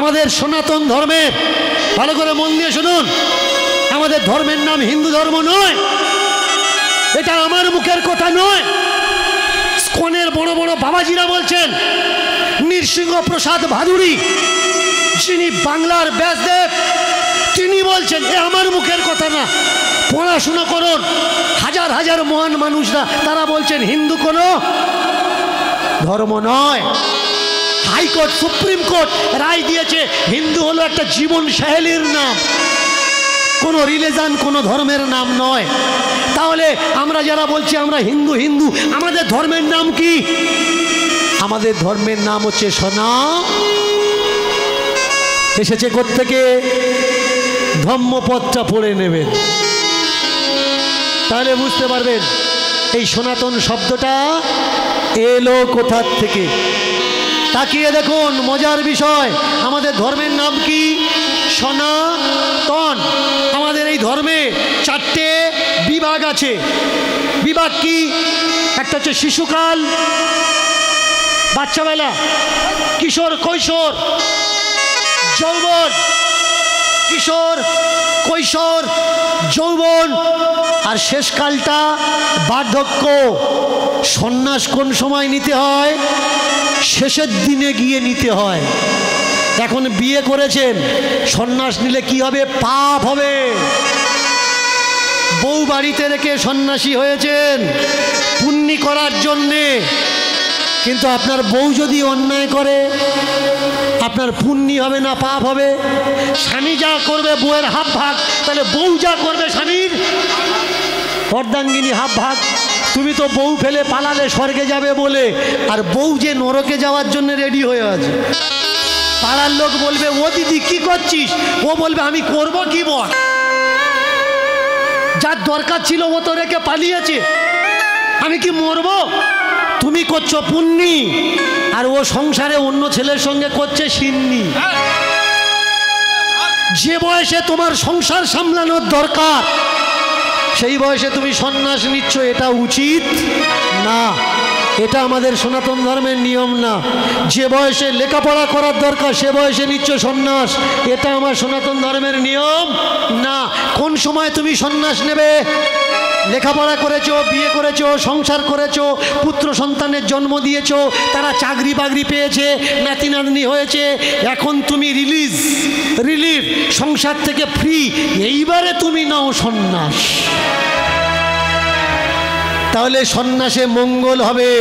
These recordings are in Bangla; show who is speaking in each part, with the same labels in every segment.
Speaker 1: আমাদের সনাতন ধর্মের, ভালো করে মন দিয়ে শুনুন, আমাদের ধর্মের নাম হিন্দু ধর্ম নয়, এটা আমার মুখের কথা নয়। স্কনের বড় বড় বাবাজিরা বলছেন, নৃসিংহ প্রসাদ ভাদুড়ী যিনি বাংলার ব্যাসদেব, তিনি বলছেন, এ আমার মুখের কথা না। পড়াশুনো করুন, হাজার হাজার মহান মানুষরা তারা বলছেন হিন্দু কোনো ধর্ম নয়। হাইকোর্ট, সুপ্রিম কোর্ট রায় দিয়েছে হিন্দু হলো একটা জীবন শৈলীর নাম, কোনো রিলিজন, কোনো ধর্মের নাম নয়। তাহলে আমরা যারা বলছি আমরা হিন্দু হিন্দু, আমাদের ধর্মের নাম কি? আমাদের ধর্মের নাম হচ্ছে সনাতন। এসেছে কোত্থেকে? ধম্মপদটা পড়ে নেবেন, তাহলে বুঝতে পারবেন এই সনাতন শব্দটা এলো কোথার থেকে। তাকিয়ে দেখুন, মজার বিষয়, আমাদের ধর্মের নাম কি? সনাতন। আমাদের এই ধর্মে 4টে বিভাগ আছে। বিভাগ কি? একটা হচ্ছে শিশুকাল, বাচ্চাবেলা, কিশোর কৈশোর, যৌবন, কিশোর কৈশোর যৌবন, আর শেষকালটা বার্ধক্য। সন্ন্যাস কোন সময় নিতে হয়? শেষের দিনে গিয়ে নিতে হয়। এখন বিয়ে করেছেন, সন্ন্যাস নিলে কি হবে? পাপ হবে। বউ বাড়িতে রেখে সন্ন্যাসী হয়েছেন পুণ্যি করার জন্যে, কিন্তু আপনার বউ যদি অন্যায় করে আপনার পুণ্যি হবে না পাপ হবে? স্বামী যা করবে বউয়ের হাফ ভাগ, তাহলে বউ যা করবে স্বামীর অর্ধাঙ্গিনী হাফ ভাগ। তুমি তো বউ ফেলে পালালে স্বর্গে যাবে বলে, আর বউ যে নরকে যাওয়ার জন্য রেডি হয়ে আছে। পাড়ার লোক বলবে, ও দিদি কি করছিস? ও বলবে, আমি করব কি বল, যার দরকার ছিল ও তো রেখে পালিয়েছে, আমি কি মরবো? তুমি করছো পুণ্যি, আর ও সংসারে অন্য ছেলের সঙ্গে করছে সিন্নি। যে বয়সে তোমার সংসার সামলানোর দরকার সেই বয়সে তুমি সন্ন্যাস নিচ্ছ, এটা উচিত না। এটা আমাদের সনাতন ধর্মের নিয়ম না। যে বয়সে লেখাপড়া করার দরকার সে বয়সে নিচ্ছ সন্ন্যাস, এটা আমার সনাতন ধর্মের নিয়ম না। কোন সময় তুমি সন্ন্যাস নেবে? লেখাপড়া করেছো, বিয়ে করেছো, সংসার করেছো, পুত্র সন্তানের জন্ম দিয়েছো, তারা চাকরি বাকরি পেয়েছে, নাতি নাতনি হয়েছে, এখন তুমি রিলিফ, সংসার থেকে ফ্রি, এইবারে তুমি নাও সন্ন্যাস। তাহলে সন্ন্যাসে মঙ্গল হবে।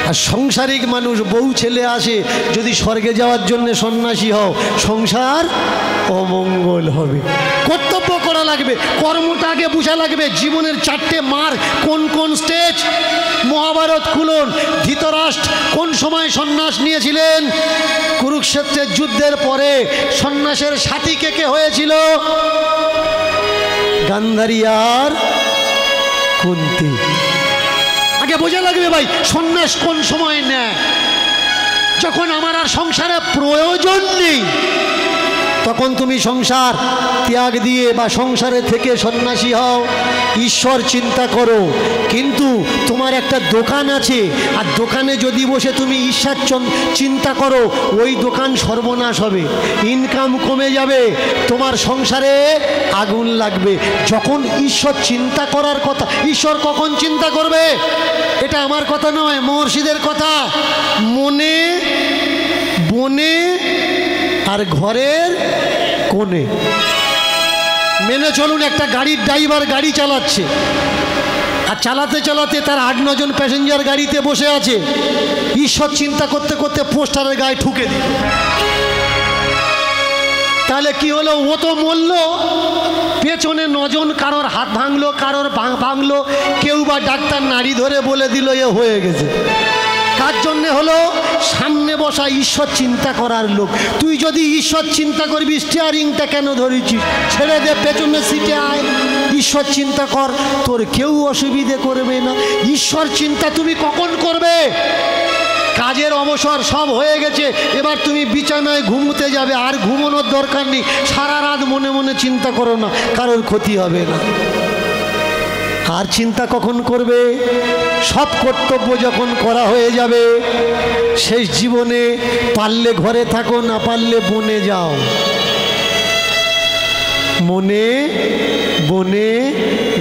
Speaker 1: আর সংসারিক মানুষ, বউ ছেলে আসে, যদি স্বর্গে যাওয়ার জন্য সন্ন্যাসী হও, সংসার অমঙ্গল হবে। কর্তব্য করা লাগবে, কর্মটা আগে বুঝা লাগবে। জীবনের 4টে মার্গ, কোন কোন স্টেজ। মহাভারত খুলুন, ধৃতরাষ্ট্র কোন সময় সন্ন্যাস নিয়েছিলেন? কুরুক্ষেত্রের যুদ্ধের পরে। সন্ন্যাসের সাথী কে কে হয়েছিল? গান্ধারী আর কুন্তী। আগে বোঝা লাগবে ভাই, সন্ন্যাস কোন সময় নেয়। যখন আমার আর সংসারে প্রয়োজন নেই তখন তুমি সংসার ত্যাগ দিয়ে বা সংসারে থেকে সন্ন্যাসী হও, ঈশ্বর চিন্তা করো। কিন্তু তোমার একটা দোকান আছে, আর দোকানে যদি বসে তুমি ঈশ্বর চিন্তা করো, ওই দোকান সর্বনাশ হবে, ইনকাম কমে যাবে, তোমার সংসারে আগুন লাগবে। যখন ঈশ্বর চিন্তা করার কথা, ঈশ্বর কখন চিন্তা করবে? এটা আমার কথা নয়, মহর্ষিদের কথা। মনে, বনে আর ঘরের কোণে। মেনে চলুন, একটা গাড়ির ড্রাইভার গাড়ি চালাচ্ছে, আর চালাতে চালাতে তার 8-9 জন প্যাসেঞ্জার গাড়িতে বসে আছে। ঈশ্বর চিন্তা করতে করতে পোস্টারের গায়ে ঠুকে দিল। তাহলে কি হলো? ও তো মরল, পেছনে 9 জন, কারোর হাত ভাঙলো, কারোর ভাঙলো, কেউ বা ডাক্তার নাড়ি ধরে বলে দিল এ হয়ে গেছে। কার জন্যে হলো? সামনে বসা ঈশ্বর চিন্তা করার লোক। তুই যদি ঈশ্বর চিন্তা করবি, স্টিয়ারিংটা কেন ধরেছিস? ছেড়ে দে, পেছনে সিটে আয়, ঈশ্বর চিন্তা কর, তোর কেউ অসুবিধে করবে না। ঈশ্বর চিন্তা তুমি কখন করবে? কাজের অবসর সব হয়ে গেছে, এবার তুমি বিছানায় ঘুমোতে যাবে, আর ঘুমানোর দরকার নেই। সারা রাত মনে মনে চিন্তা করো না, কারোর ক্ষতি হবে না। আর চিন্তা কখন করবে? সব কর্তব্য যখন করা হয়ে যাবে, শেষ জীবনে পারলে ঘরে থাকো, না পারলে বনে যাও। মনে বনে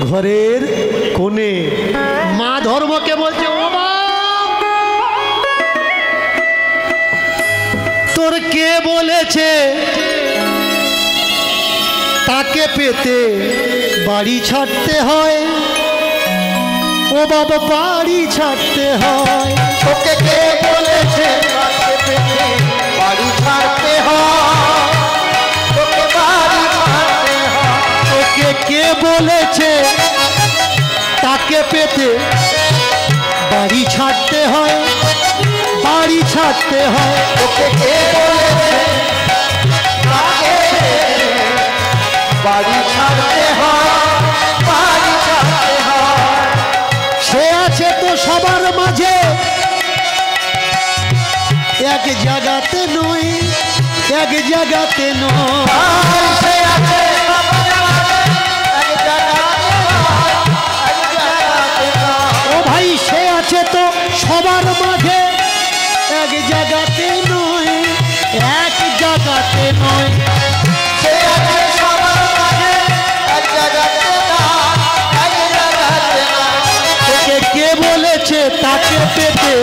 Speaker 1: ঘরের কোণে। মা ধর্মকে বলছে, ও মা, তোর কে বলেছে তাকে পেতে বাড়ি ছাড়তে হয়? ও বাবা, বাড়ি ছাড়তে হয়।
Speaker 2: তোকে কে বলেছে তাকে পেতে বাড়ি ছাড়তে হয়? তোকে বাড়ি ছাড়তে হয়।
Speaker 1: তোকে কে বলেছে তাকে পেতে বাড়ি ছাড়তে হয়? বাড়ি ছাড়তে হয়।
Speaker 2: তোকে কে বলেছে তাকে বাড়ি ছাড়তে হয়? বাড়ি ছাড়তে হয়।
Speaker 1: সে আছে তো সবার মাঝে, এক জায়গাতে নয়, এক জায়গাতে নয়।
Speaker 2: সে আছে সবার মাঝে, এক জায়গাতে নয়, এক জায়গাতে নয়।
Speaker 1: ও ভাই, সে আছে তো সবার মাঝে, এক জায়গাতে নয়, এক জায়গাতে নয়।
Speaker 2: সে আছে সবার মাঝে, এক জায়গাতে নয়, এক জায়গাতে নয়।
Speaker 1: তোকে কে বলেছে তাকে পেতে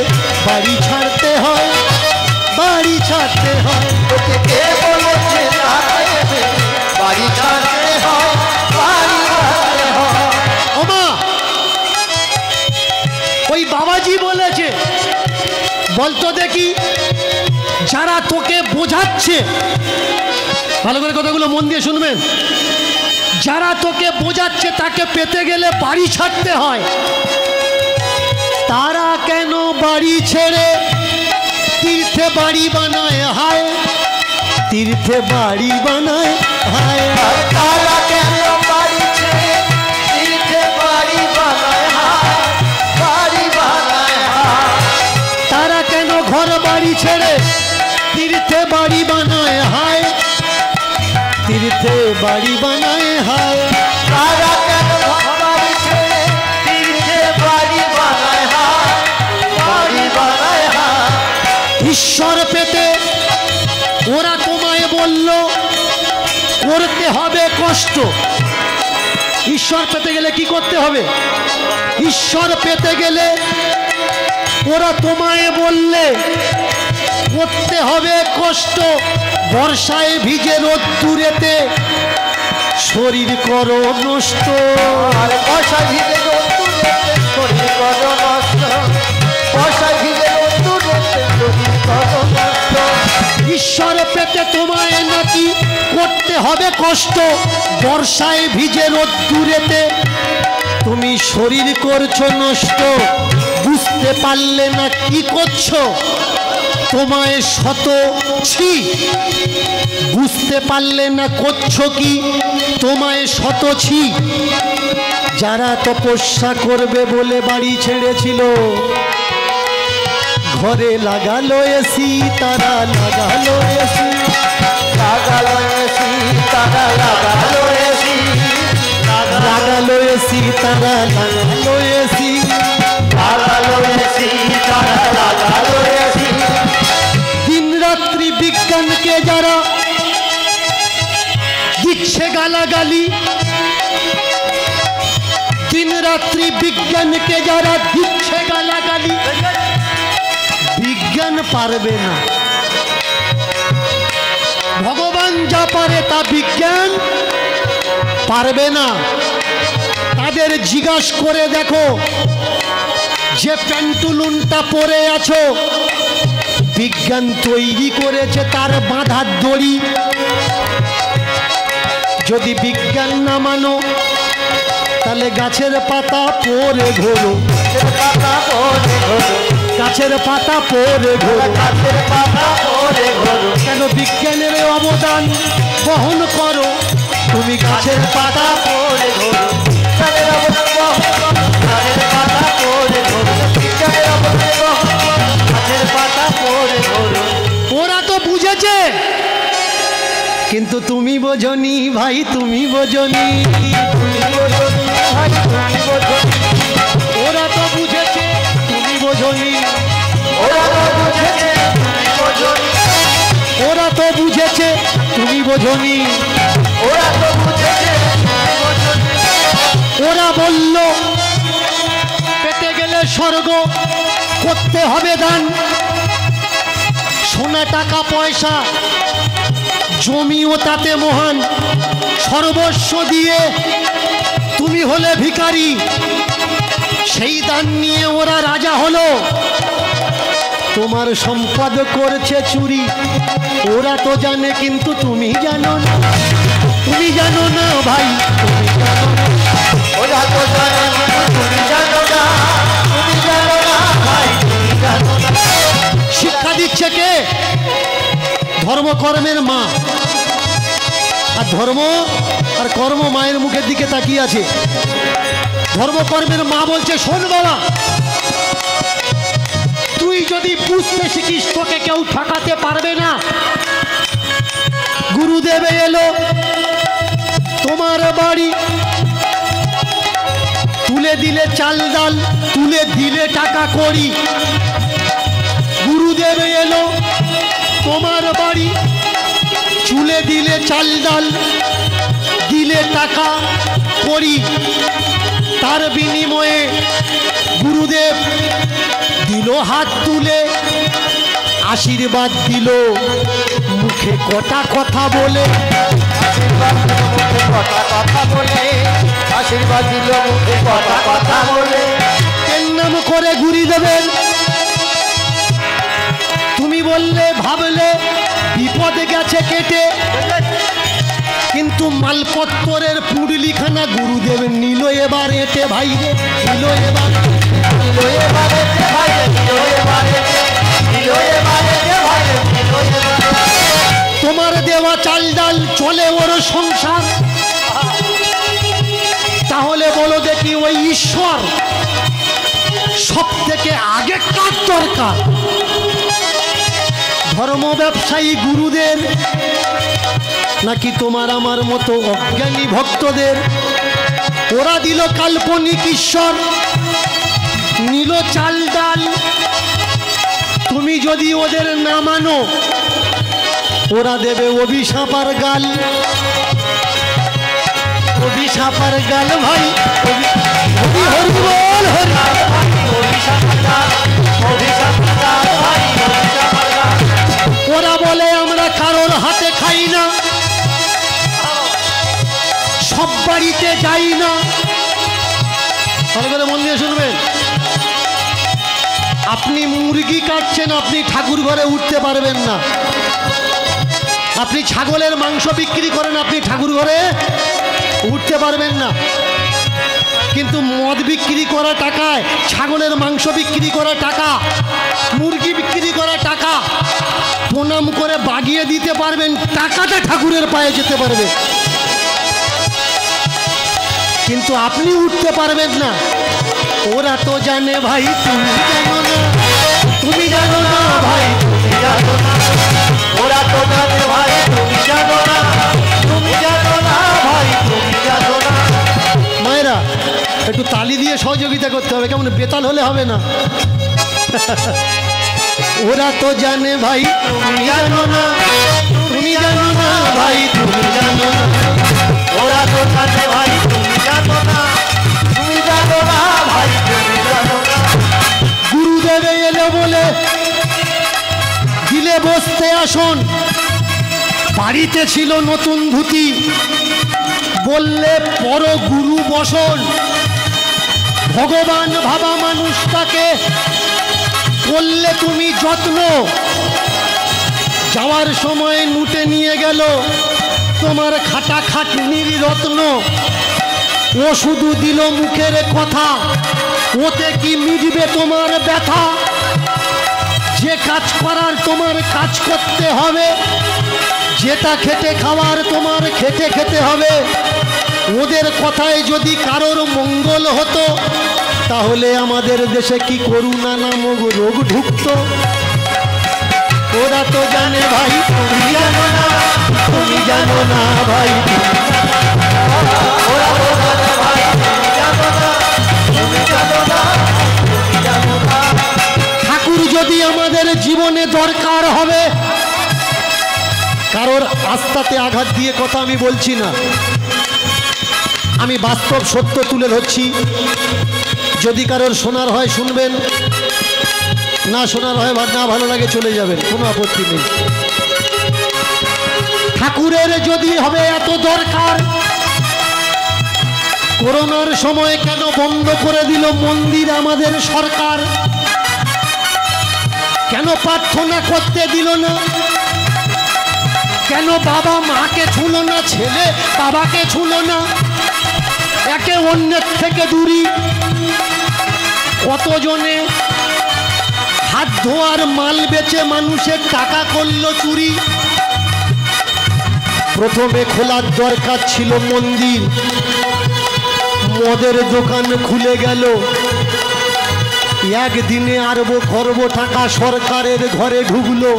Speaker 1: বাড়ি ছাড়তে হয়? বাড়ি ছাড়তে হয়।
Speaker 2: তোকে কে বলেছে তাকে পেতে বাড়ি ছাড়তে হয়? বাড়ি ছাড়তে হয়।
Speaker 1: ও মা, ওই বাবাজি বলেছে, বলতো দেখি, যারা তোকে বোঝাচ্ছে, ভালো করে কথাগুলো মন দিয়ে শুনবেন, যারা তোকে বোঝাচ্ছে তাকে পেতে গেলে বাড়ি ছাড়তে হয়, তারা কেন বাড়ি ছেড়ে তীর্থে বাড়ি বানায়? হায়, তীর্থে বাড়ি বানায়। হায়,
Speaker 2: তারা কেন বাড়ি ছেড়ে তীর্থে বাড়ি বানায়? হায়, বাড়ি বানায়। হায়,
Speaker 1: তারা কেন ঘর বাড়ি ছেড়ে তীর্থে বাড়ি বানায়? হায়, তীর্থে বাড়ি বানায়। হায়,
Speaker 2: তারা কেন বাড়ি ছেড়ে তীর্থে বাড়ি বানায়? হায়, বাড়ি বানায়। হায়,
Speaker 1: ঈশ্বর পেতে ওরা তোমায় বলল করতে হবে কষ্ট। ঈশ্বর পেতে গেলে কি করতে হবে? ঈশ্বর পেতে গেলে ওরা তোমায় বললে করতে হবে কষ্ট। বর্ষায় ভিজে রোদ্দুরেতে শরীর করো নষ্ট।
Speaker 2: আর বর্ষা ভিজে রোদ্দুরেতে শরীর করো নষ্ট। বর্ষা ভিজে রোদ্দুরেতে শরীর করো নষ্ট।
Speaker 1: ঈশ্বর পেতে তোমায় নাকি করতে হবে কষ্ট। বর্ষায় ভিজে রোদ্দুরেতে তুমি শরীর করছো নষ্ট। বুঝতে পারলে না কি করছো, তোমায় শত ছি। বুঝতে পারলে না করছো কি, তোমায় শত ছি। যারা তপস্যা করবে বলে বাড়ি ছেড়েছিল, ঘরে লাগালো এসি, তারা লাগালো এসি।
Speaker 2: লাগালো এসি, তারা লাগালো এসি।
Speaker 1: লাগালো এসি, তারা লাগালো এসি।
Speaker 2: লাগালো এসি, তারা লাগালো এসি।
Speaker 1: দিন রাত্রি বিজ্ঞানকে যারা দিচ্ছে গালাগালি, দিন রাত্রি বিজ্ঞানকে যারা দিচ্ছে গালাগালি, বিজ্ঞান পারবে না। ভগবান যা পারে তা বিজ্ঞান পারবে না। তাদের জিজ্ঞাসা করে দেখো, যে প্যান্টুলুনটা পরে আছো, বিজ্ঞান তৈরি করেছে তার বাঁধার দড়ি। যদি বিজ্ঞান না মানো, তাহলে গাছের পাতা পরে ঘোরো।
Speaker 2: পাতা পরে ঘোরো,
Speaker 1: গাছের পাতা পরে ঘোরো।
Speaker 2: গাছের পাতা পরে ঘোরো।
Speaker 1: কেন বিজ্ঞানের অবদান বহন করো? তুমি গাছের পাতা
Speaker 2: পরে ঘোরো। গাছের অবদান বহন করো। গাছের পাতা পরে ঘোরো। গাছের অবদান বহন করো। গাছের পাতা পরে ঘোরো।
Speaker 1: ওরা তো বুঝেছে, কিন্তু তুমি বোঝনি ভাই, তুমি বোঝনি।
Speaker 2: তুমি বোঝনি, ভাই তুমি বোঝনি,
Speaker 1: ওরা তো বুঝেছে তুমি বোঝনি,
Speaker 2: ওরা তো বুঝেছে তুমি বোঝনি,
Speaker 1: ওরা তো বুঝেছে তুমি বোঝনি।
Speaker 2: ওরা তো বুঝেছে তুমি বোঝনি।
Speaker 1: ওরা বলল পেতে গেলে স্বর্গ করতে হবে দান, সোনা টাকা পয়সা জমিও তাতে মহান, সর্বস্ব দিয়ে তুমি হলে ভিখারি। সেই দান নিয়ে ওরা রাজা হলো, তোমার সম্পদ করছে চুরি। ওরা তো জানে কিন্তু তুমি জানো না, তুমি জানো না ভাই, তুমি জানো না।
Speaker 2: ওরা তো জানে তুমি জানো না, তুমি জানো না ভাই তুমি জানো না।
Speaker 1: শিক্ষা দিচ্ছে কে? ধর্মকর্মের মা। আর ধর্ম আর কর্ম মায়ের মুখের দিকে তাকিয়ে আছে। ধর্মকর্মের মা বলছে শোন বাবা, তুই যদি বুঝতে শিখিস তোকে কেউ ঠকাতে পারবে না। গুরুদেব এলো তোমার বাড়ি, তুলে দিলে চাল ডাল, তুলে দিলে টাকা কড়ি। গুরুদেব এলো তোমার বাড়ি, চুলে দিলে চাল ডাল, দিলে টাকা কড়ি। তার বিনিময়ে গুরুদেব দিল হাত তুলে, আশীর্বাদ দিল মুখে কটা কথা বলে।
Speaker 2: আশীর্বাদ দিল মুখে কথা কথা বলে, আশীর্বাদ দিল মুখে কথা কথা বলে।
Speaker 1: এর নাম করে গুরুদেবের তুমি বললে ভাবলে বিপদে গেছে কেটে, কিন্তু মালপত্তরের পুডলিখানা গুরুদেব নিল এবার এটে। ভাই রে নিল এবার,
Speaker 2: নিল এবারে যে ভাই নিল এবারে, নিল এবারে যে ভাই নিল এবারে।
Speaker 1: তোমার দেওয়া চাল ডাল চলে ওর সংসার। তাহলে বলো দেখি ওই ঈশ্বর সব থেকে আগে কার দরকার? ধর্ম ব্যবসায়ী গুরুদের নাকি তোমার আমার মতো অজ্ঞানী ভক্তদের? ওরা দিল কাল্পনিক ঈশ্বর, নিল চাল ডাল। তুমি যদি ওদের না মানো ওরা দেবে অভিশাপার গাল। অভিশাপার গাল ভাই, হরি হরি বল হরি। ওরা বলে আমরা কারোর হাতে খাই না, সব বাড়িতে যাই না। ভালো করে মন দিয়ে শুনবেন, আপনি মুরগি কাটছেন, আপনি ঠাকুর ঘরে উঠতে পারবেন না। আপনি ছাগলের মাংস বিক্রি করেন, আপনি ঠাকুর ঘরে উঠতে পারবেন না। কিন্তু মদ বিক্রি করা টাকায়, ছাগলের মাংস বিক্রি করা টাকা, মুরগি বিক্রি করা টাকা প্রণাম করে বাগিয়ে দিতে পারবেন, টাকাটা ঠাকুরের পায়ে যেতে পারবে, কিন্তু আপনি উঠতে পারবেন না। ওরা তো জানে ভাই তুমি জানো না, তুমি জানো না ভাই তুমি জানো না।
Speaker 2: ওরা তো জানে ভাই তুমি জানো না, তুমি জানো না ভাই তুমি জানো না।
Speaker 1: মায়েরা একটু তালি দিয়ে সহযোগিতা করতে হবে, কেমন বেতাল হলে হবে না। ওরা তো জানে ভাই তুমি জানো না, তুমি জানো না ভাই তুমি জানো না।
Speaker 2: ওরা তো জানে ভাই তুমি জানো না, তুমি জানো না ভাই তুমি জানো না।
Speaker 1: গুরুদেব এলো বলে দিলে বসতে আসন, বাড়িতে ছিল নতুন ধুতি, বললে পর গুরু বসন। ভগবান ভাবা মানুষটাকে করলে তুমি যত্ন, যাওয়ার সময় নুটে নিয়ে গেল তোমার খাটা খাটনির রত্ন। ও শুধু দিল মুখের কথা, ওতে কি মিটবে তোমার ব্যথা? যে কাজ করার তোমার কাজ করতে হবে, যেটা খেটে খাওয়ার তোমার খেটে খেতে হবে। ওদের কথায় যদি কারোর মঙ্গল হতো, তাহলে আমাদের দেশে কি করুণা নামক রোগ ঢুকতো? ওরা তো জানে ভাই তুমি জানো না, তুমি জানো না ভাই।
Speaker 2: ওরা তো জানে ভাই তুমি জানো
Speaker 1: কারোর আস্থাতে আঘাত দিয়ে কথা আমি বলছি না, আমি বাস্তব সত্য তুলে ধরছি। যদি কারোর শোনার হয় শুনবেন, না শোনার হয় না ভালো লাগে চলে যাবেন, কোনো আপত্তি নেই। ঠাকুরের যদি হবে এত দরকার, করোনার সময় কেন বন্ধ করে দিল মন্দির আমাদের সরকার? কেন প্রার্থনা করতে দিল না? কেন বাবা মাকে ছুঁলো না, ছেলে বাবাকে ছুঁলো না? একে অন্যের থেকে দূরি। কতজনে হাত ধোয়ার মাল বেচে মানুষের টাকা করলো চুরি। প্রথমে খোলার দরকার ছিল মন্দির, মদের দোকান খুলে গেল। একদিনে আরব খরব টাকা সরকারের ঘরে ঢুকলো।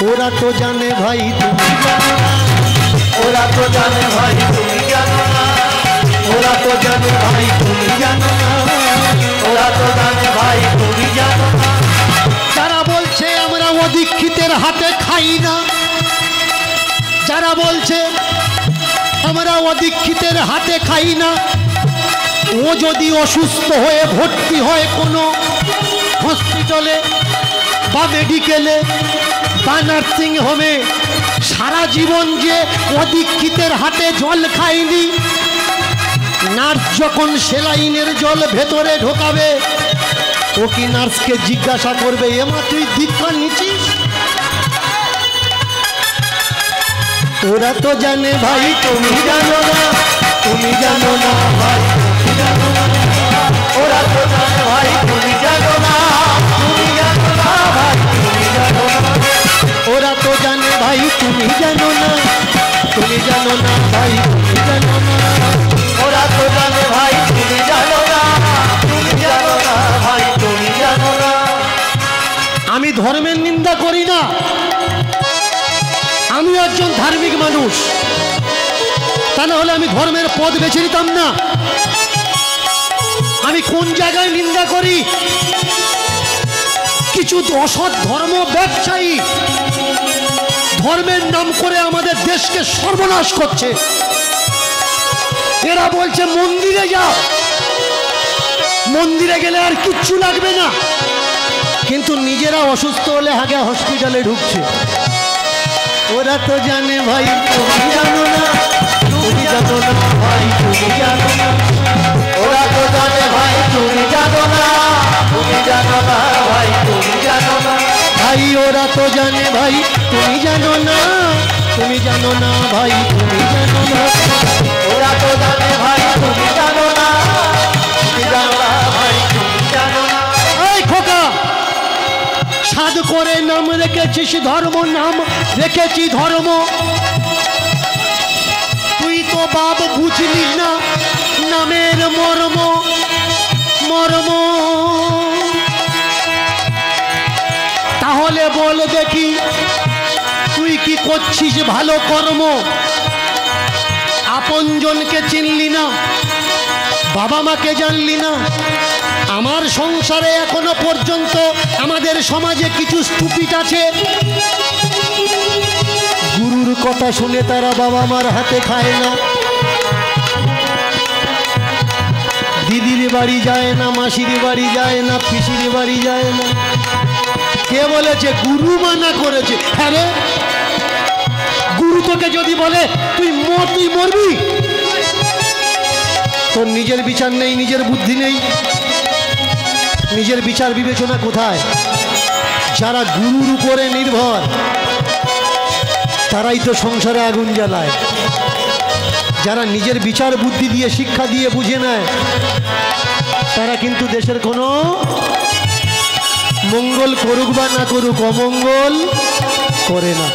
Speaker 1: ওরা তো জানে ভাই তুমি জানো না,
Speaker 2: ওরা তো জানে ভাই তুমি জানো না,
Speaker 1: ওরা তো জানে ভাই তুমি জানো না,
Speaker 2: ওরা তো জানে ভাই তুমি জানো না।
Speaker 1: যারা বলছে আমরা অদীক্ষিতের হাতে খাই না, যারা বলছে আমরা অদীক্ষিতের হাতে খাই না, ও যদি অসুস্থ হয়ে ভর্তি হয় কোনো হসপিটালে বা মেডিকেলে বা নার্সিং হোমে, সারা জীবন যে অদীক্ষিতের হাতে জল খায়নি, নার্স যখন সেলাইনের জল ভেতরে ঢোকাবে, ও কি নার্সকে জিজ্ঞাসা করবে এমা তুই দীক্ষা নিচ্ছিস? ওরা তো জানে ভাই তুমি জানো না, তুমি জানো না ভাই তুমি জানো না,
Speaker 2: ওরা তো জানে ভাই তুমি জানো না, তুমি জানো না ভাই তুমি জানো না।
Speaker 1: ওরা তো জানে ভাই তুমি জানো না, তুমি জানো না ভাই তুমি জানো না,
Speaker 2: ওরা তো জানে ভাই তুমি জানো না, তুমি জানো না ভাই তুমি জানো না।
Speaker 1: আমি ধর্মের নিন্দা করি না, আমি একজন ধার্মিক মানুষ, তা না হলে আমি ধর্মের পথ বেছে নিতাম না। আমি কোন জায়গায় নিন্দা করি? কিছু অসৎ ধর্ম ব্যবসায়ী ধর্মের নাম করে আমাদের দেশকে সর্বনাশ করছে। এরা বলছে মন্দিরে যাও, মন্দিরে গেলে আর কিচ্ছু লাগবে না, কিন্তু নিজেরা অসুস্থ হলে আগে হসপিটালে ঢুকছে। ওরা তো জানে ভাই তুমি জানো না, তুমি জানো না ভাই তুমি জানো না,
Speaker 2: ওরা তো জানে ভাই তুমি জানো না, তুমি জানো না ভাই তুমি জানো না।
Speaker 1: ভাই ওরা তো জানে ভাই তুমি জানো না, তুমি জানো না ভাই তুমি জানো না,
Speaker 2: ওরা তো জানে ভাই তুমি জানো না, তুমি জানো না ভাই তুমি জানো না।
Speaker 1: এই খোকা, সাধ করে নাম রেখেছিস ধর্ম, নাম রেখেছি ধর্ম, তুই তো বাপ বুঝলি না নামের মর্ম, মর্ম। তাহলে বল দেখি তুই কি করছিস ভালো কর্ম? আপনজনকে চিনলি না, বাবা মাকে জানলি না। আমার সংসারে এখনো পর্যন্ত আমাদের সমাজে কিছু স্টুপিড আছে, গুরুর কথা শুনে তারা বাবা মার হাতে খায় না, দিদির বাড়ি যায় না, মাসির বাড়ি যায় না, পিসির বাড়ি যায় না। কে বলেছে? গুরু মানা করেছে। হ্যাঁ রে, গুরু তোকে যদি বলে তুই মরবি, তোর নিজের বিচার নেই, নিজের বুদ্ধি নেই, নিজের বিচার বিবেচনা কোথায়? যারা গুরুর উপরে নির্ভর তারাই তো সংসারে আগুন জ্বালায়। যারা নিজের বিচার বুদ্ধি দিয়ে শিক্ষা দিয়ে বুঝে নেয় তারা কিন্তু দেশের কোনো মঙ্গল করুক বা না করুক, অমঙ্গল করে না।